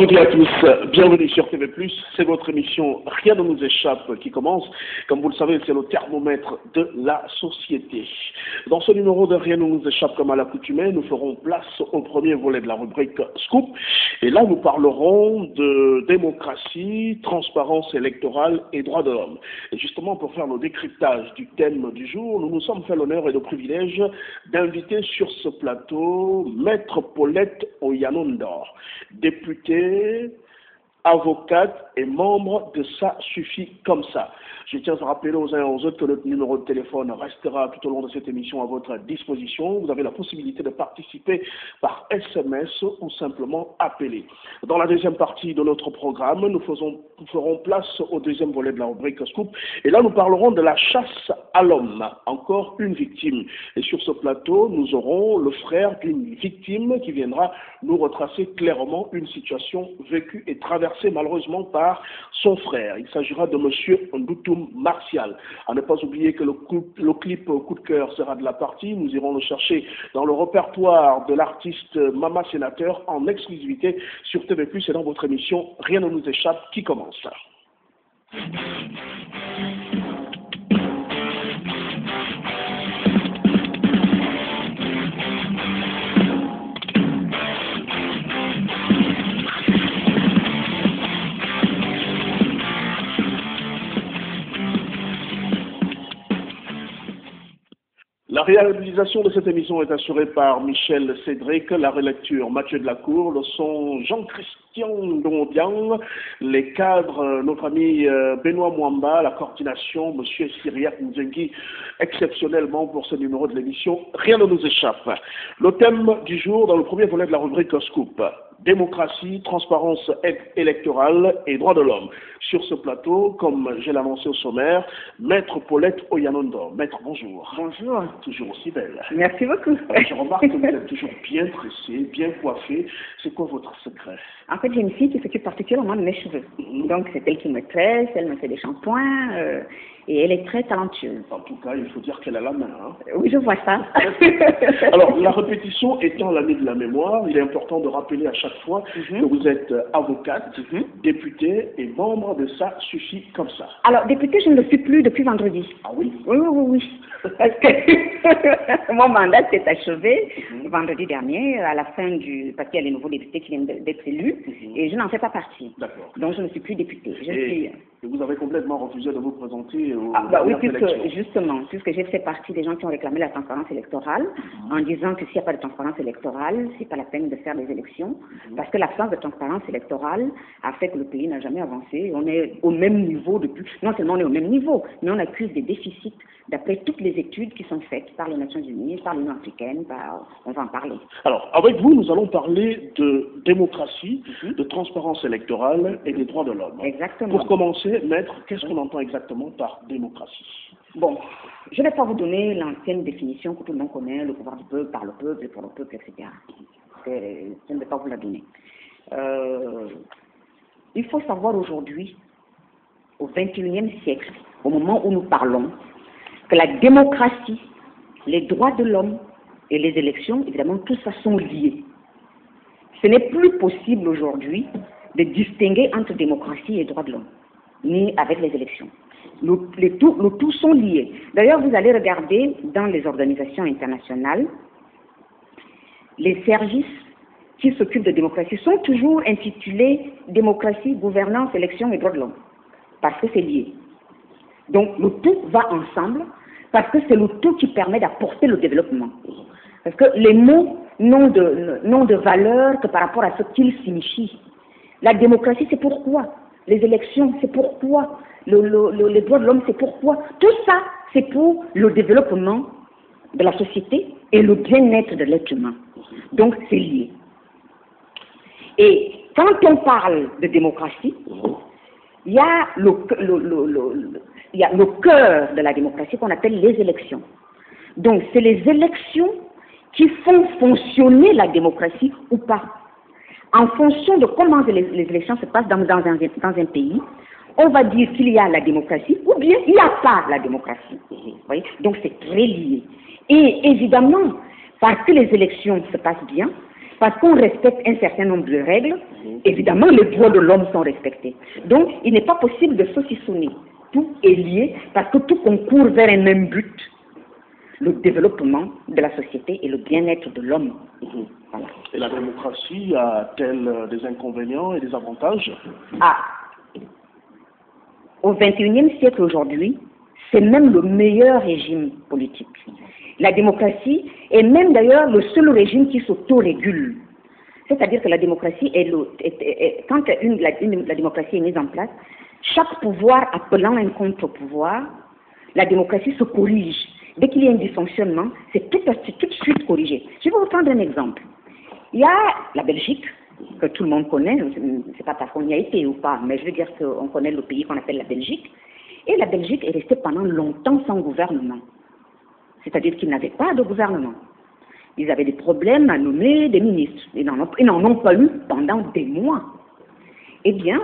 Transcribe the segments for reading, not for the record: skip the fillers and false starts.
toutes et à tous, bienvenue sur TV+, c'est votre émission Rien ne nous échappe qui commence. Comme vous le savez, c'est le thermomètre de la société. Dans ce numéro de Rien ne nous échappe comme à l'accoutumée, nous ferons place au premier volet de la rubrique Scoop. Et là, nous parlerons de démocratie, transparence électorale et droits de l'homme. Et justement, pour faire le décryptage du thème du jour, nous nous sommes fait l'honneur et le privilège d'inviter sur ce plateau Maître Paulette Oyanondor, députée, avocate et membre de Ça suffit comme ça. Je tiens à rappeler aux uns et aux autres que le numéro de téléphone restera tout au long de cette émission à votre disposition. Vous avez la possibilité de participer par SMS ou simplement appeler. Dans la deuxième partie de notre programme, nous ferons place au deuxième volet de la rubrique Scoop. Et là, nous parlerons de la chasse à l'homme, encore une victime. Et sur ce plateau, nous aurons le frère d'une victime qui viendra nous retracer clairement une situation vécue et traversée malheureusement par son frère. Il s'agira de M. Ndoutoum Martial. À ne pas oublier que le clip coup de cœur sera de la partie. Nous irons le chercher dans le répertoire de l'artiste Mama Sénateur en exclusivité sur TV+, et dans votre émission Rien ne nous échappe qui commence. La réalisation de cette émission est assurée par Michel Cédric, la relecture Mathieu Delacour, le son Jean-Christian Dondian, les cadres, notre ami Benoît Mwamba, la coordination, M. Cyriac Nzengi, exceptionnellement pour ce numéro de l'émission. Rien ne nous échappe. Le thème du jour dans le premier volet de la rubrique Scoop: démocratie, transparence électorale et droits de l'homme. Sur ce plateau, comme j'ai l'annoncé au sommaire, Maître Paulette Oyanondor. Maître, bonjour. Bonjour. Toujours aussi belle. Merci beaucoup. Je remarque que vous êtes toujours bien tressée, bien coiffée. C'est quoi votre secret? En fait, j'ai une fille qui s'occupe particulièrement de mes cheveux. Donc, c'est elle qui me tresse, elle me fait des shampoings, et elle est très talentueuse. En tout cas, il faut dire qu'elle a la main. Hein. Oui, je vois ça. Alors, la répétition étant l'année de la mémoire, il est important de rappeler à chaque fois que vous êtes avocate, députée et membre de Ça suffit comme ça. Alors, députée, je ne le suis plus depuis vendredi. Ah oui? Oui. Parce que mon mandat s'est achevé vendredi dernier, à la fin parce qu'il y a les nouveaux députés qui viennent d'être élus, et je n'en fais pas partie. D'accord. Donc, je ne suis plus députée. Et vous avez complètement refusé de vous présenter aux oui, puisque j'ai fait partie des gens qui ont réclamé la transparence électorale, en disant que s'il n'y a pas de transparence électorale, c'est pas la peine de faire des élections, parce que l'absence de transparence électorale a fait que le pays n'a jamais avancé. On est au même niveau depuis, non seulement on est au même niveau, mais on accuse des déficits d'après toutes les études qui sont faites par les Nations Unies, par l'Union africaine, on va en parler. Alors, avec vous, nous allons parler de démocratie, de transparence électorale et des droits de l'homme. Exactement. Pour commencer, Maître, qu'est-ce qu'on entend exactement par démocratie? Bon, je ne vais pas vous donner l'ancienne définition que tout le monde connaît, le pouvoir du peuple, par le peuple, pour le peuple, etc. Je ne vais pas vous la donner. Il faut savoir aujourd'hui, au XXIe siècle, au moment où nous parlons, que la démocratie, les droits de l'homme et les élections, évidemment, tout ça sont liés. Ce n'est plus possible aujourd'hui de distinguer entre démocratie et droits de l'homme, ni avec les élections. Le tout sont liés. D'ailleurs, vous allez regarder dans les organisations internationales, les services qui s'occupent de démocratie sont toujours intitulés démocratie, gouvernance, élections et droits de l'homme, parce que c'est lié. Donc, le tout va ensemble, parce que c'est le tout qui permet d'apporter le développement. Parce que les mots n'ont de valeur que par rapport à ce qu'ils signifient. La démocratie, c'est pourquoi. Les élections, c'est pourquoi. Les droits de l'homme, c'est pourquoi. Tout ça, c'est pour le développement de la société et le bien-être de l'être humain. Donc, c'est lié. Et quand on parle de démocratie, il y a le cœur de la démocratie qu'on appelle les élections. Donc, c'est les élections qui font fonctionner la démocratie ou pas. En fonction de comment les élections se passent dans un pays, on va dire qu'il y a la démocratie ou bien il n'y a pas la démocratie. Vous voyez? Donc, c'est très lié. Et évidemment, parce que les élections se passent bien, parce qu'on respecte un certain nombre de règles, évidemment, les droits de l'homme sont respectés. Donc, il n'est pas possible de saucissonner. Tout est lié parce que tout concourt vers un même but, le développement de la société et le bien-être de l'homme. Voilà. Et la démocratie a-t-elle des inconvénients et des avantages? Au XXIe siècle aujourd'hui, c'est même le meilleur régime politique. La démocratie est même d'ailleurs le seul régime qui s'autorégule. C'est-à-dire que la démocratie quand la démocratie est mise en place, chaque pouvoir appelant un contre-pouvoir, la démocratie se corrige. Dès qu'il y a un dysfonctionnement, c'est tout de suite corrigé. Je vais vous prendre un exemple. Il y a la Belgique, que tout le monde connaît, je ne sais pas parce qu'on y a été ou pas, mais je veux dire qu'on connaît le pays qu'on appelle la Belgique. Et la Belgique est restée pendant longtemps sans gouvernement. C'est-à-dire qu'ils n'avaient pas de gouvernement. Ils avaient des problèmes à nommer des ministres. Ils n'en ont pas eu pendant des mois. Eh bien,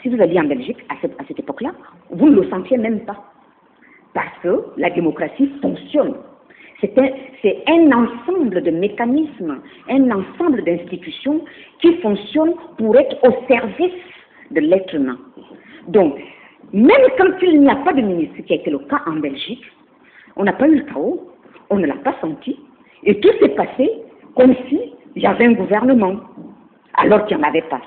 si vous alliez en Belgique à cette époque-là, vous ne le sentiez même pas. Parce que la démocratie fonctionne. C'est un ensemble de mécanismes, un ensemble d'institutions qui fonctionnent pour être au service de l'être humain. Donc, même quand il n'y a pas de ministre, ce qui a été le cas en Belgique, on n'a pas eu le chaos, on ne l'a pas senti, et tout s'est passé comme s'il y avait un gouvernement, alors qu'il n'y en avait pas.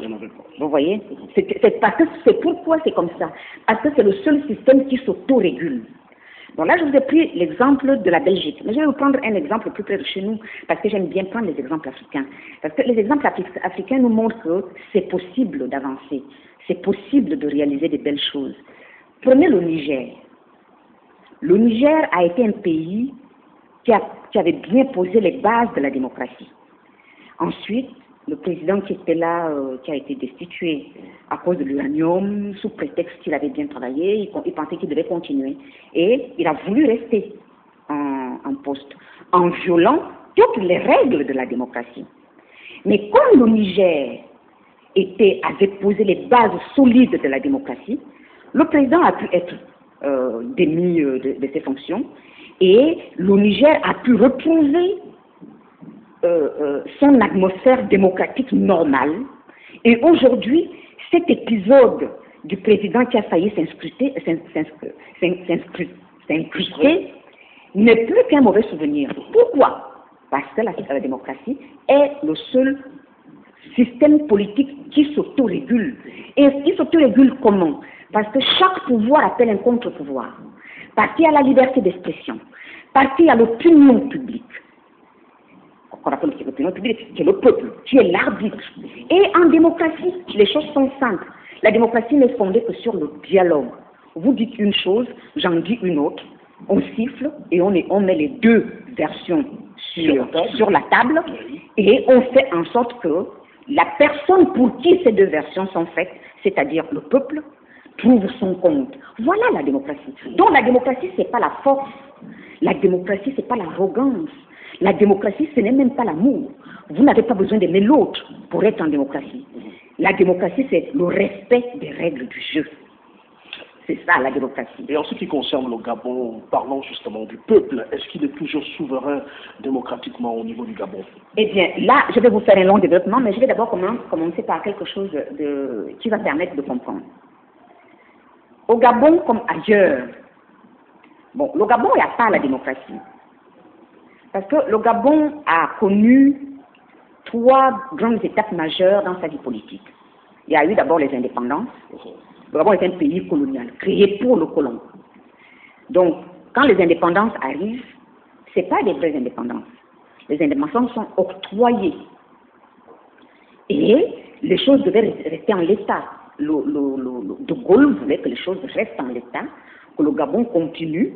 Vous voyez? C'est pourquoi c'est comme ça. Parce que c'est le seul système qui s'autorégule. Bon, là, je vous ai pris l'exemple de la Belgique. Mais je vais vous prendre un exemple plus près de chez nous, parce que j'aime bien prendre les exemples africains. Parce que les exemples africains nous montrent que c'est possible d'avancer. C'est possible de réaliser des belles choses. Prenez le Niger. Le Niger a été un pays qui avait bien posé les bases de la démocratie. Ensuite, le président qui était là, qui a été destitué à cause de l'uranium, sous prétexte qu'il avait bien travaillé, il pensait qu'il devait continuer. Et il a voulu rester en poste, en violant toutes les règles de la démocratie. Mais comme le Niger avait posé les bases solides de la démocratie, le président a pu être démis de ses fonctions et le Niger a pu retrouver son atmosphère démocratique normale. Et aujourd'hui, cet épisode du président qui a failli s'incruster n'est plus qu'un mauvais souvenir. Pourquoi? Parce que la démocratie est le seul système politique qui s'autorégule. Et il s'autorégule comment? Parce que chaque pouvoir appelle un contre-pouvoir. Parce qu'il y a la liberté d'expression. Parce qu'il y a l'opinion publique. On appelle l'opinion publique, qui est le peuple, qui est l'arbitre. Et en démocratie, les choses sont simples. La démocratie n'est fondée que sur le dialogue. Vous dites une chose, j'en dis une autre, on siffle et on met les deux versions sur la table et on fait en sorte que la personne pour qui ces deux versions sont faites, c'est-à-dire le peuple, trouve son compte. Voilà la démocratie. Donc la démocratie, ce n'est pas la force. La démocratie, ce n'est pas l'arrogance. La démocratie, ce n'est même pas l'amour. Vous n'avez pas besoin d'aimer l'autre pour être en démocratie. La démocratie, c'est le respect des règles du jeu. C'est ça, la démocratie. Et en ce qui concerne le Gabon, parlons justement du peuple. Est-ce qu'il est toujours souverain démocratiquement au niveau du Gabon? Eh bien, là, je vais vous faire un long développement, mais je vais d'abord commencer par quelque chose qui va permettre de comprendre. Au Gabon, comme ailleurs, bon, le Gabon n'a pas la démocratie. Parce que le Gabon a connu 3 grandes étapes majeures dans sa vie politique. Il y a eu d'abord les indépendances. Le Gabon est un pays colonial, créé pour le colon. Donc, quand les indépendances arrivent, ce n'est pas des vraies indépendances. Les indépendances sont octroyées. Et les choses devaient rester en l'état. De Gaulle voulait que les choses restent en l'état, que le Gabon continue